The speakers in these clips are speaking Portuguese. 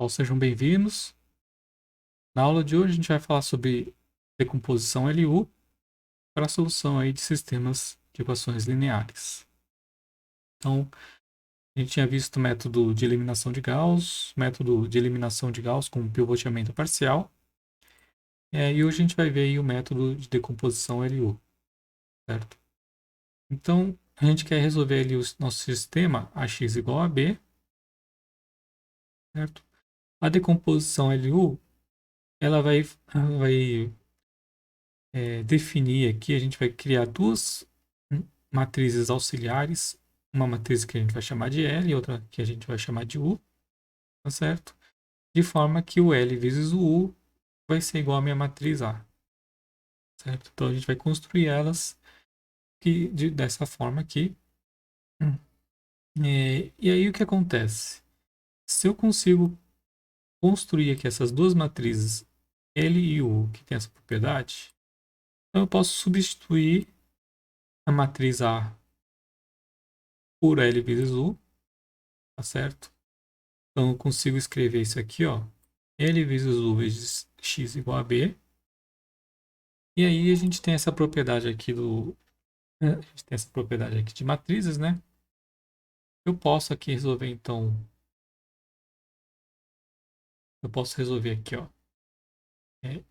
Bom, sejam bem-vindos. Na aula de hoje a gente vai falar sobre decomposição LU para a solução aí de sistemas de equações lineares. Então, a gente tinha visto o método de eliminação de Gauss, método de eliminação de Gauss com pivoteamento parcial, e hoje a gente vai ver aí o método de decomposição LU, certo? Então, a gente quer resolver ali o nosso sistema AX igual a B, certo? A decomposição LU, ela vai definir aqui, a gente vai criar duas matrizes auxiliares, uma matriz que a gente vai chamar de L e outra que a gente vai chamar de U, tá certo? De forma que o L vezes o U vai ser igual à minha matriz A, certo? Então a gente vai construir elas dessa forma aqui. E aí o que acontece? Se eu consigo construir aqui essas duas matrizes L e U que tem essa propriedade, então eu posso substituir a matriz A por L vezes U, tá certo? Então eu consigo escrever isso aqui, ó, L vezes U vezes x igual a B. E aí a gente tem essa propriedade aqui a gente tem essa propriedade aqui de matrizes, né? Eu posso aqui resolver então, eu posso resolver aqui, ó, é,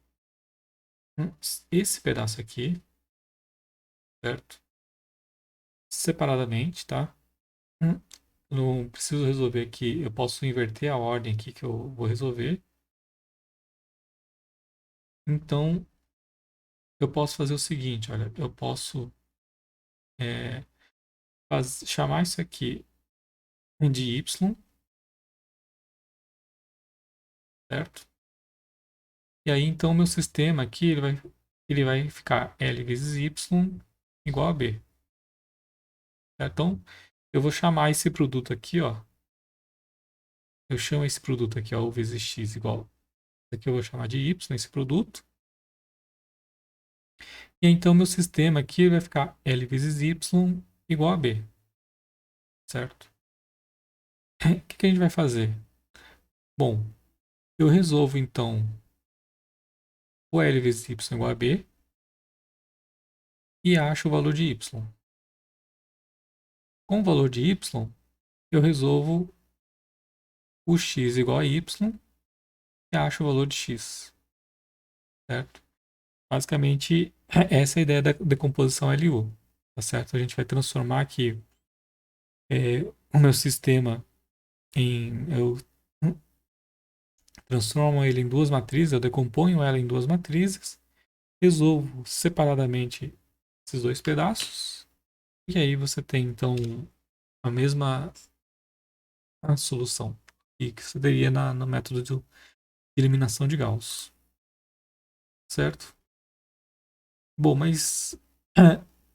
esse pedaço aqui, certo? Separadamente, tá? Hum, Não preciso resolver aqui, eu posso inverter a ordem aqui que eu vou resolver. Então, eu posso fazer o seguinte, olha, eu posso é, chamar isso aqui de y, certo? E aí, então, o meu sistema aqui ele vai ficar L vezes Y igual a B. Certo? Então, eu vou chamar esse produto aqui, ó. Eu chamo esse produto aqui, ó, U vezes X igual. Isso aqui eu vou chamar de Y, esse produto. E então, meu sistema aqui vai ficar L vezes Y igual a B. Certo? O que a gente vai fazer? Bom, eu resolvo, então, o L vezes Y igual a B e acho o valor de Y. Com o valor de Y, eu resolvo o X igual a Y e acho o valor de X. Certo? Basicamente, essa é a ideia da decomposição LU. Tá certo? A gente vai transformar aqui o meu sistema em. Eu transformo ele em duas matrizes, eu decomponho ela em duas matrizes, resolvo separadamente esses dois pedaços, e aí você tem então a mesma solução que você teria no método de eliminação de Gauss. Certo? Bom, mas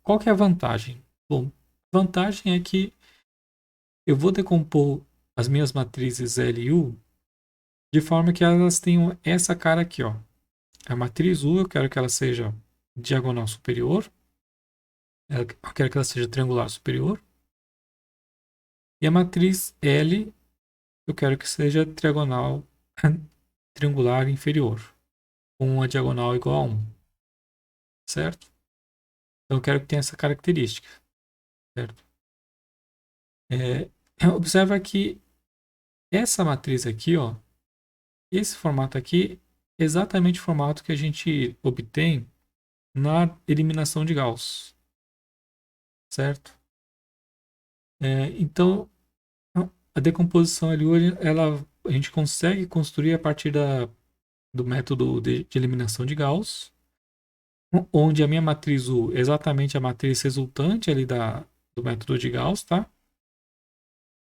qual que é a vantagem? Bom, a vantagem é que eu vou decompor as minhas matrizes L e U de forma que elas tenham essa cara aqui, ó. A matriz U eu quero que ela seja diagonal superior, eu quero que ela seja triangular superior, e a matriz L eu quero que seja triangular inferior, com uma diagonal igual a 1, certo? Então eu quero que tenha essa característica, certo? Observa que essa matriz aqui, ó, esse formato aqui é exatamente o formato que a gente obtém na eliminação de Gauss, certo? Então, a decomposição ali hoje, a gente consegue construir a partir do método de eliminação de Gauss, onde a minha matriz U é exatamente a matriz resultante ali do método de Gauss, tá?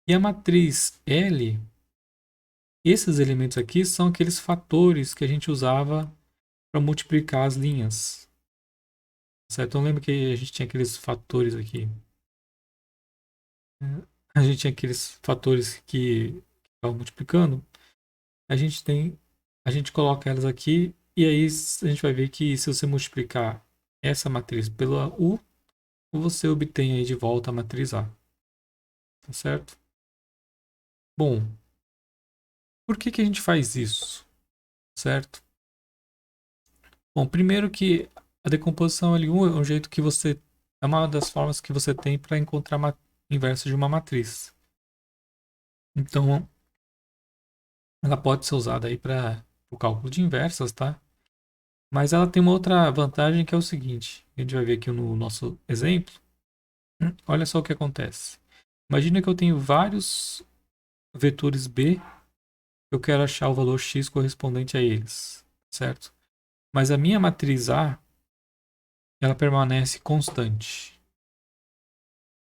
E a matriz L, esses elementos aqui são aqueles fatores que a gente usava para multiplicar as linhas, certo? Então lembra que a gente tinha aqueles fatores aqui. A gente tinha aqueles fatores que estavam multiplicando. A gente tem, a gente coloca elas aqui e aí a gente vai ver que se você multiplicar essa matriz pela U, você obtém aí de volta a matriz A. Tá certo? Bom, Por que a gente faz isso? Certo? Bom, primeiro que a decomposição L1 é um jeito que você... É uma das formas que você tem para encontrar inverso de uma matriz. Então, ela pode ser usada aí para o cálculo de inversas, tá? Mas ela tem uma outra vantagem que é o seguinte. A gente vai ver aqui no nosso exemplo. Olha só o que acontece. Imagina que eu tenho vários vetores B. Eu quero achar o valor x correspondente a eles, certo? Mas a minha matriz A, ela permanece constante,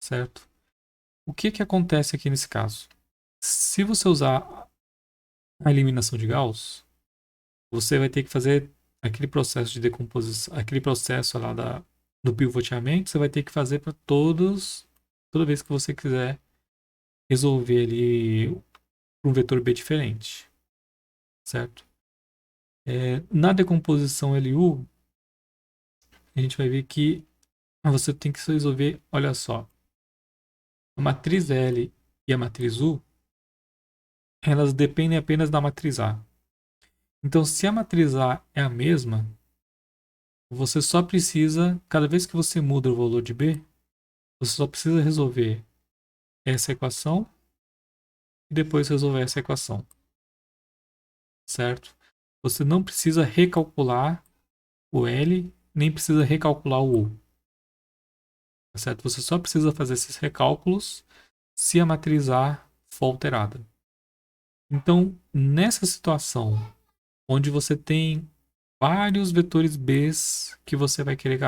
certo? O que acontece aqui nesse caso? Se você usar a eliminação de Gauss, você vai ter que fazer aquele processo de decomposição, aquele processo lá do pivoteamento, você vai ter que fazer para toda vez que você quiser resolver ali um vetor B diferente, certo? Na decomposição LU, a gente vai ver que você tem que resolver, olha só, a matriz L e a matriz U, elas dependem apenas da matriz A. Então, se a matriz A é a mesma, você só precisa, cada vez que você muda o valor de B, você só precisa resolver essa equação e depois resolver essa equação, certo? Você não precisa recalcular o L, nem precisa recalcular o U, certo? Você só precisa fazer esses recálculos se a matriz A for alterada. Então, nessa situação, onde você tem vários vetores B que você vai querer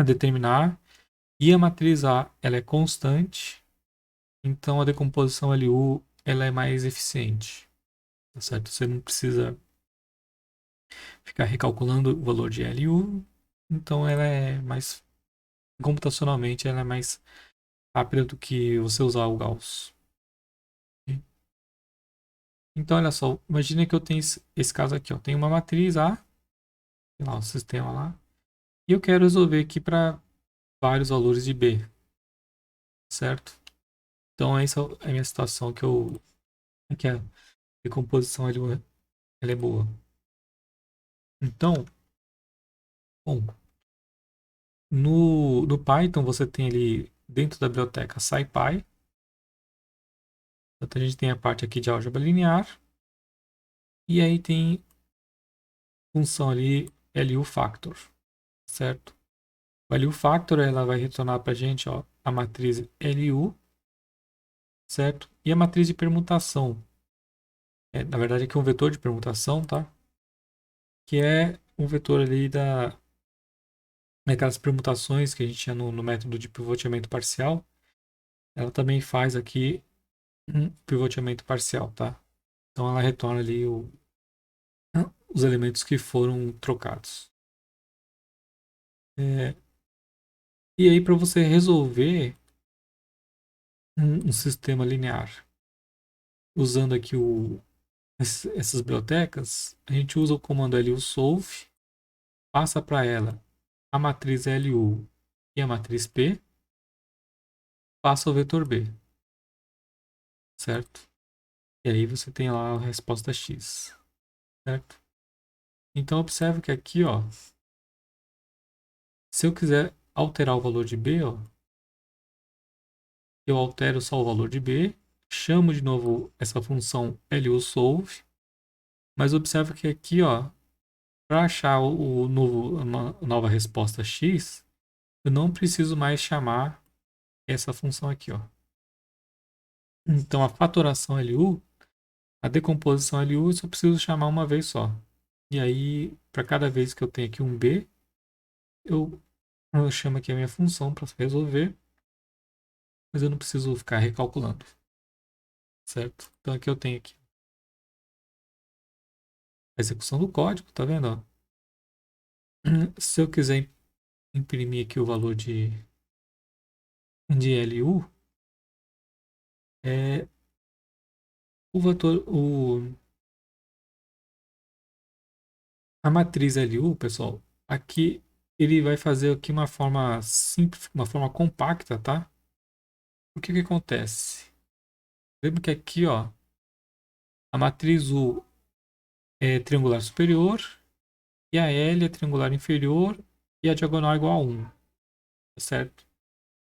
determinar e a matriz A ela é constante, então a decomposição LU ela é mais eficiente, tá certo? Você não precisa ficar recalculando o valor de LU, então ela é mais computacionalmente ela é mais rápida do que você usar o Gauss. Então olha só, imagina que eu tenho esse caso aqui, ó, tem uma matriz A, tem lá o sistema lá, e eu quero resolver aqui para vários valores de B, certo? Então essa é a minha situação que a decomposição ela é boa. Então, bom, no Python você tem ali dentro da biblioteca SciPy. Então a gente tem a parte aqui de álgebra linear e aí tem função ali LU factor, certo? O LU factor ela vai retornar para a gente, ó, a matriz LU, certo? E a matriz de permutação. Na verdade aqui é um vetor de permutação, tá? Que é um vetor ali daquelas permutações que a gente tinha no método de pivoteamento parcial. Ela também faz aqui um pivoteamento parcial, tá? Então ela retorna ali os elementos que foram trocados. É, e aí, para você resolver um sistema linear usando aqui essas bibliotecas, a gente usa o comando LUsolve, passa para ela a matriz LU e a matriz P, passa o vetor B, certo? E aí você tem lá a resposta X, certo? Então observe que aqui, ó, se eu quiser alterar o valor de B, ó, eu altero só o valor de B, chamo de novo essa função LUsolve, mas observe que aqui, ó, para achar a nova resposta x, eu não preciso mais chamar essa função aqui, ó. Então a fatoração LU, a decomposição LU, eu só preciso chamar uma vez só. E aí, para cada vez que eu tenho aqui um B, eu chamo aqui a minha função para resolver, mas eu não preciso ficar recalculando, certo? Então aqui eu tenho aqui a execução do código, tá vendo? Ó? Se eu quiser imprimir aqui o valor de LU, o vetor, a matriz LU, pessoal, aqui ele vai fazer aqui uma forma simples, uma forma compacta, tá? O que que acontece? Lembra que aqui, ó, A matriz U é triangular superior e a L é triangular inferior e a diagonal é igual a 1, tá certo?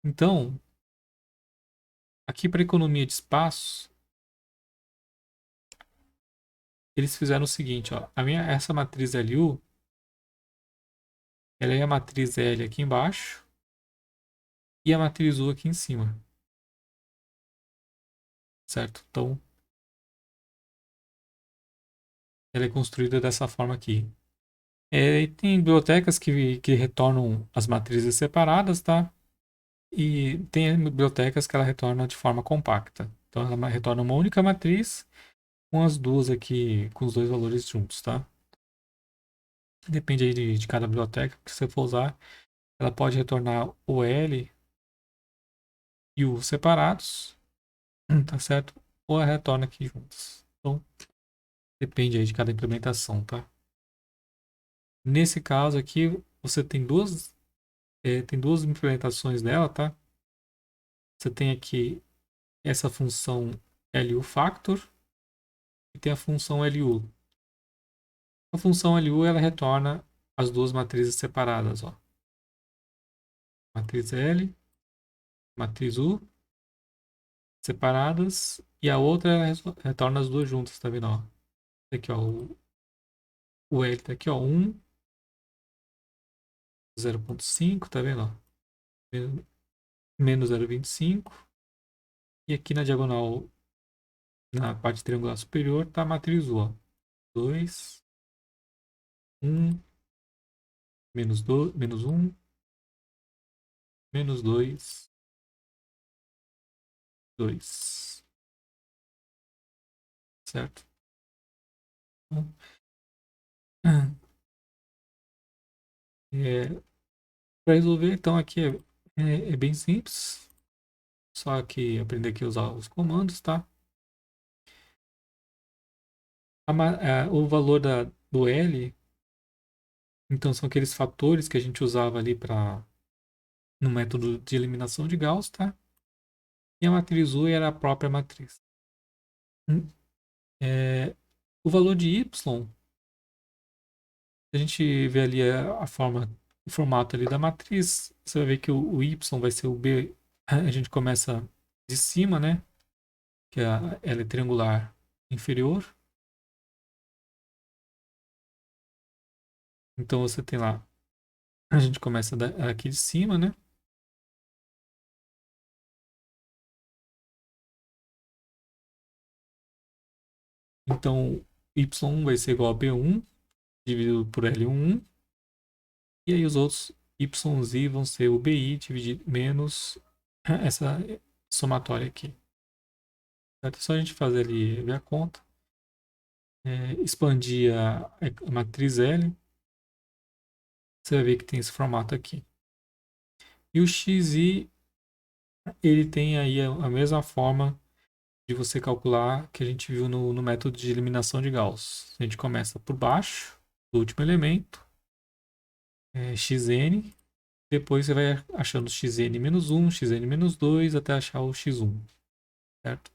Então, aqui para economia de espaço, eles fizeram o seguinte, ó, essa matriz LU, ela é a matriz L aqui embaixo e a matriz U aqui em cima, certo? Então, ela é construída dessa forma aqui. E tem bibliotecas que retornam as matrizes separadas, tá? E tem bibliotecas que ela retorna de forma compacta. Então, ela retorna uma única matriz com as duas aqui, com os dois valores juntos, tá? Depende aí de cada biblioteca que você for usar. Ela pode retornar o L e o separados, tá certo? Ou ela retorna aqui juntos. Então, depende aí de cada implementação, tá? Nesse caso aqui, você tem duas implementações dela, tá? Você tem aqui essa função LU factor e tem a função LU. A função LU ela retorna as duas matrizes separadas, ó. Matriz L, matriz U, separadas, e a outra ela retorna as duas juntas, tá vendo? Ó? Aqui, ó, o L tá aqui, ó, 1, 0,5, tá vendo? Ó? Menos 0,25. E aqui na diagonal, na parte triangular superior, tá a matriz U, ó. 2, 1, menos 2, menos 1, menos 2, 2. Certo? Então, para resolver, então, aqui é bem simples. Só que aprender aqui a usar os comandos, tá? O valor do L, então, são aqueles fatores que a gente usava ali no método de eliminação de Gauss, tá? E a matriz U era a própria matriz. Hum, é, o valor de Y, a gente vê ali o formato ali da matriz, você vai ver que o Y vai ser o B, a gente começa de cima, né? Que ela é triangular inferior. Então você tem lá, a gente começa aqui de cima, né? Então y1 vai ser igual a b1 dividido por L1. E aí os outros y vão ser o bi dividido menos essa somatória aqui. É só a gente fazer ali, ver a conta. Expandir a matriz L. Você vai ver que tem esse formato aqui. E o xi, ele tem aí a mesma forma de você calcular que a gente viu no método de eliminação de Gauss. A gente começa por baixo, do último elemento, xn, depois você vai achando xn-1, xn-2, até achar o x1, certo?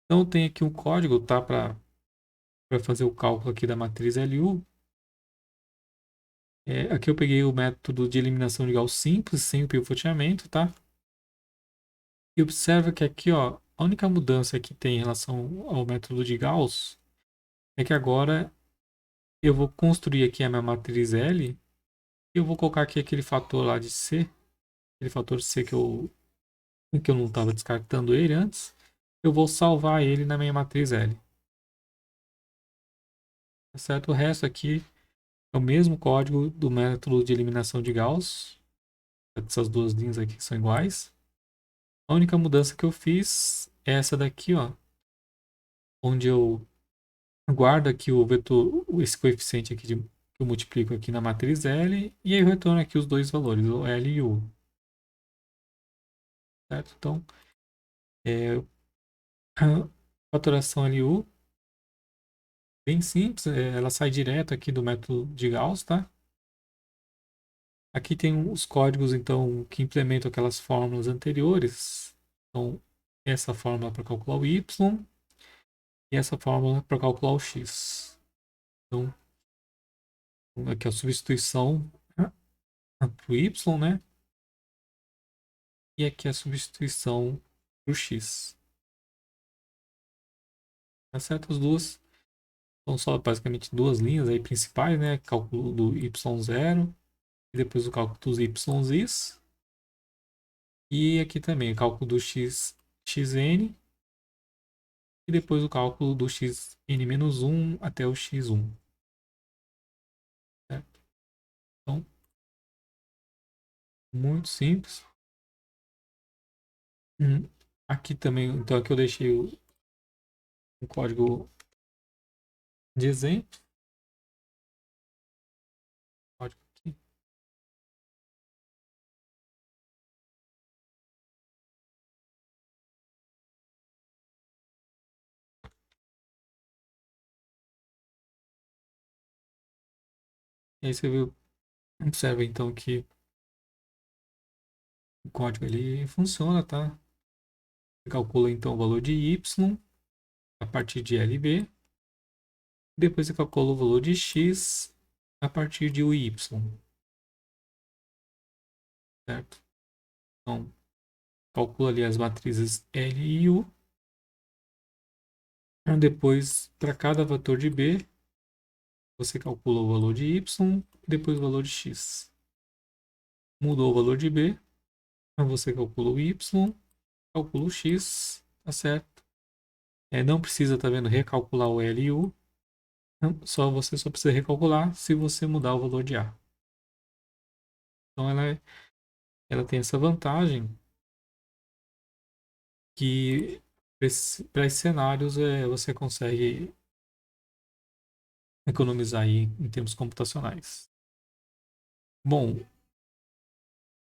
Então tem aqui um código, tá, para fazer o cálculo aqui da matriz LU. Aqui eu peguei o método de eliminação de Gauss simples, sem o pivoteamento, tá? E observa que aqui, ó, a única mudança que tem em relação ao método de Gauss é que agora eu vou construir aqui a minha matriz L e eu vou colocar aqui aquele fator lá de C, aquele fator C que eu não estava descartando ele antes. Eu vou salvar ele na minha matriz L. Tá certo? O resto aqui é o mesmo código do método de eliminação de Gauss. Essas duas linhas aqui são iguais. A única mudança que eu fiz é essa daqui, ó, onde eu guardo aqui o vetor, esse coeficiente aqui que eu multiplico aqui na matriz L e aí eu retorno aqui os dois valores, o L e o U. Certo? Então, a fatoração LU, bem simples, ela sai direto aqui do método de Gauss, tá? Aqui tem os códigos, então, que implementam aquelas fórmulas anteriores. Então, essa fórmula para calcular o y e essa fórmula para calcular o x. Então, aqui a substituição para o y, né? E aqui a substituição para o x. Tá certo? As duas são só basicamente duas linhas aí principais, né? Cálculo do y0 e depois o cálculo dos y's. E aqui também o cálculo do xn e depois o cálculo do xn-1 até o x1. Certo? Então, muito simples. Aqui também, então aqui eu deixei o código de exemplo. Código aqui. E aí você viu, observa então que o código ele funciona, tá? Você calcula então o valor de y a partir de LB. Depois você calcula o valor de x a partir de y, certo? Então, calcula ali as matrizes L e U. Depois, para cada vetor de B, você calcula o valor de y e depois o valor de x. Mudou o valor de B, você calcula o y, calcula o x, tá certo? Não precisa, tá vendo, recalcular o L e U. Você só precisa recalcular se você mudar o valor de A. Então ela tem essa vantagem que para esses cenários você consegue economizar aí em termos computacionais. Bom,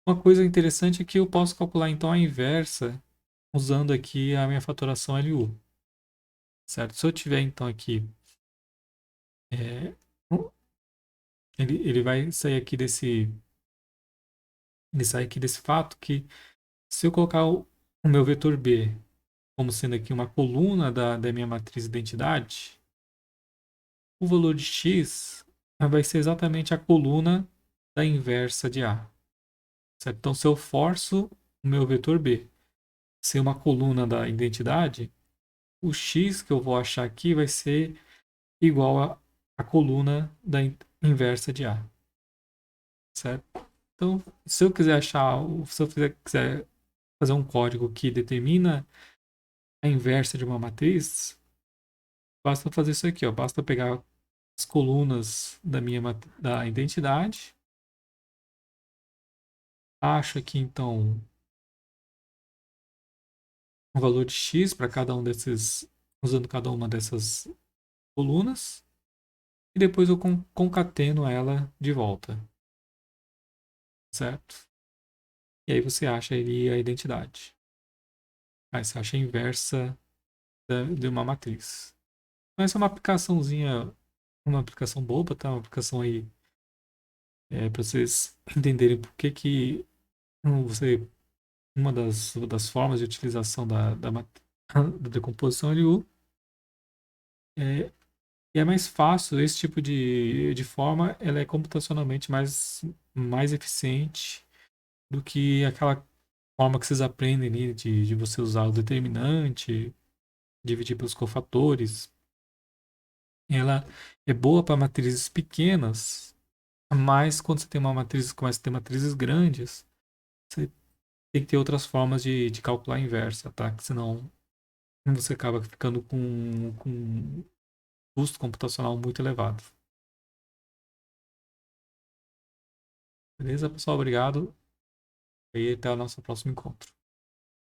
uma coisa interessante é que eu posso calcular então a inversa usando aqui a minha fatoração LU. Certo? Se eu tiver então aqui é, ele vai sair aqui desse fato que se eu colocar o meu vetor B como sendo aqui uma coluna da minha matriz identidade, o valor de x vai ser exatamente a coluna da inversa de A. Certo? Então, se eu forço o meu vetor B ser uma coluna da identidade, o x que eu vou achar aqui vai ser igual à coluna da inversa de A. Certo? Então, se eu quiser quiser fazer um código que determina a inversa de uma matriz, basta fazer isso aqui, ó. Basta pegar as colunas da identidade, acho aqui então o valor de x para cada um desses, usando cada uma dessas colunas, e depois eu concateno ela de volta, certo? E aí você acha ali a identidade. Aí você acha a inversa de uma matriz. Então essa é uma aplicaçãozinha, uma aplicação boba, tá? Uma aplicação aí para vocês entenderem por que você uma das formas de utilização da decomposição LU é, e é mais fácil, esse tipo de forma, ela é computacionalmente mais eficiente do que aquela forma que vocês aprendem ali de você usar o determinante, dividir pelos cofatores. Ela é boa para matrizes pequenas, mas quando você tem uma matriz, começa a ter matrizes grandes, você tem que ter outras formas de calcular a inversa, tá? Que senão você acaba ficando com um custo computacional muito elevado. Beleza, pessoal? Obrigado. E até o nosso próximo encontro.